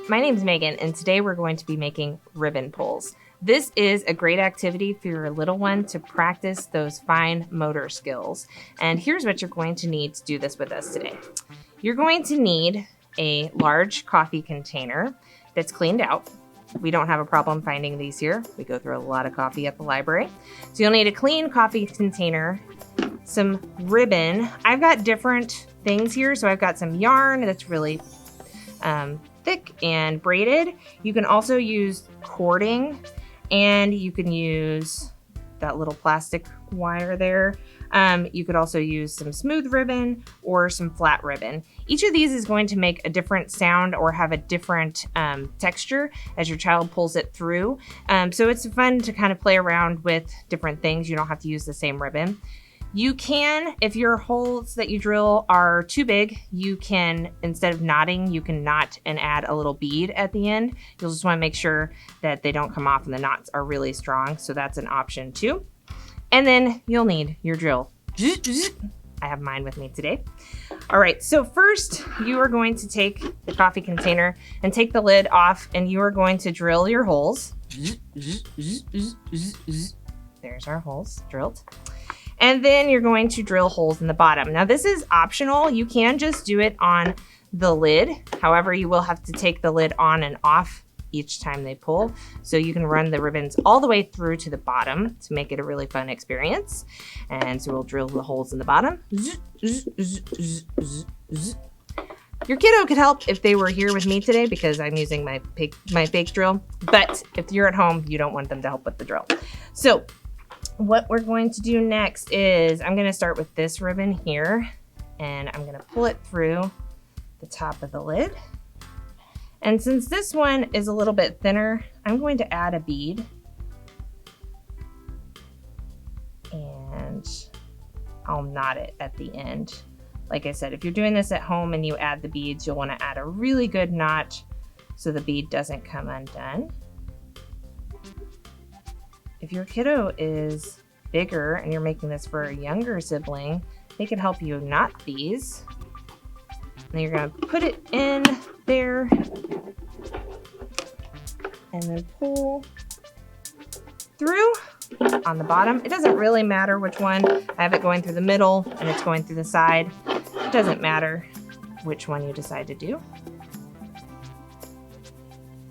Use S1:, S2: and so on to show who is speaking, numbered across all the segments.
S1: My name's Megan, and today we're going to be making ribbon pulls. This is a great activity for your little one to practice those fine motor skills. And here's what you're going to need to do this with us today. You're going to need a large coffee container that's cleaned out. We don't have a problem finding these here. We go through a lot of coffee at the library. So you'll need a clean coffee container, some ribbon. I've got different things here. So I've got some yarn that's really thick and braided. You can also use cording, and you can use that little plastic wire there. You could also use some smooth ribbon or some flat ribbon. Each of these is going to make a different sound or have a different texture as your child pulls it through. So it's fun to kind of play around with different things. You don't have to use the same ribbon. You can, if your holes that you drill are too big, you can, instead of knotting, you can knot and add a little bead at the end. You'll just want to make sure that they don't come off and the knots are really strong. So that's an option too. And then you'll need your drill. I have mine with me today. All right, so first you are going to take the coffee container and take the lid off, and you are going to drill your holes. There's our holes drilled. And then you're going to drill holes in the bottom. Now this is optional. You can just do it on the lid. However, you will have to take the lid on and off each time they pull. So you can run the ribbons all the way through to the bottom to make it a really fun experience. And so we'll drill the holes in the bottom. Your kiddo could help if they were here with me today because I'm using my fake drill. But if you're at home, you don't want them to help with the drill. So what we're going to do next is I'm going to start with this ribbon here, and I'm going to pull it through the top of the lid. And since this one is a little bit thinner, I'm going to add a bead. And I'll knot it at the end. Like I said, if you're doing this at home and you add the beads, you'll want to add a really good knot so the bead doesn't come undone. If your kiddo is bigger and you're making this for a younger sibling, they can help you knot these. And you're going to put it in there and then pull through on the bottom. It doesn't really matter which one. I have it going through the middle and it's going through the side. It doesn't matter which one you decide to do.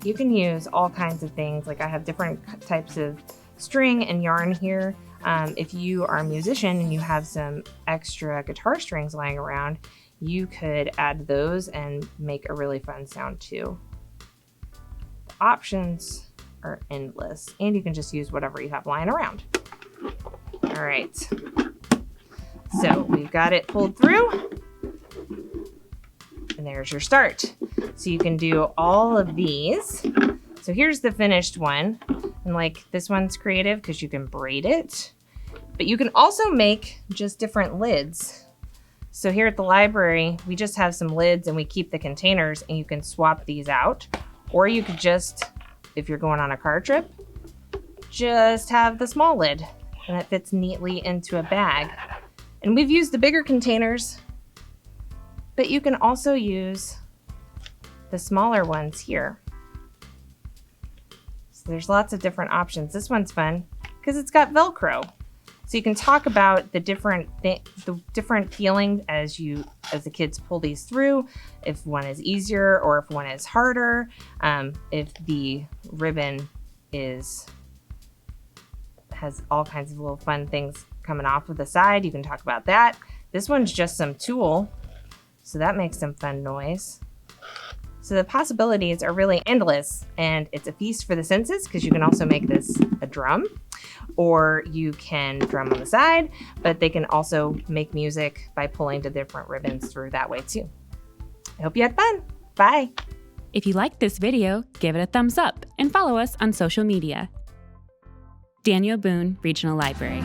S1: You can use all kinds of things. Like I have different types of string and yarn here. If you are a musician and you have some extra guitar strings lying around, you could add those and make a really fun sound too. The options are endless, and you can just use whatever you have lying around. All right, so we've got it pulled through, and there's your start. So you can do all of these. So here's the finished one. And like this one's creative because you can braid it, but you can also make just different lids. So here at the library, we just have some lids and we keep the containers, and you can swap these out. Or you could just, if you're going on a car trip, just have the small lid and it fits neatly into a bag. And we've used the bigger containers, but you can also use the smaller ones here. There's lots of different options. This one's fun because it's got Velcro. So you can talk about the different feeling as the kids pull these through, if one is easier or if one is harder, if the ribbon has all kinds of little fun things coming off of the side. You can talk about that. This one's just some tulle, so that makes some fun noise. So the possibilities are really endless, and it's a feast for the senses because you can also make this a drum, or you can drum on the side, but they can also make music by pulling the different ribbons through that way too. I hope you had fun. Bye.
S2: If you liked this video, give it a thumbs up and follow us on social media. Daniel Boone Regional Library.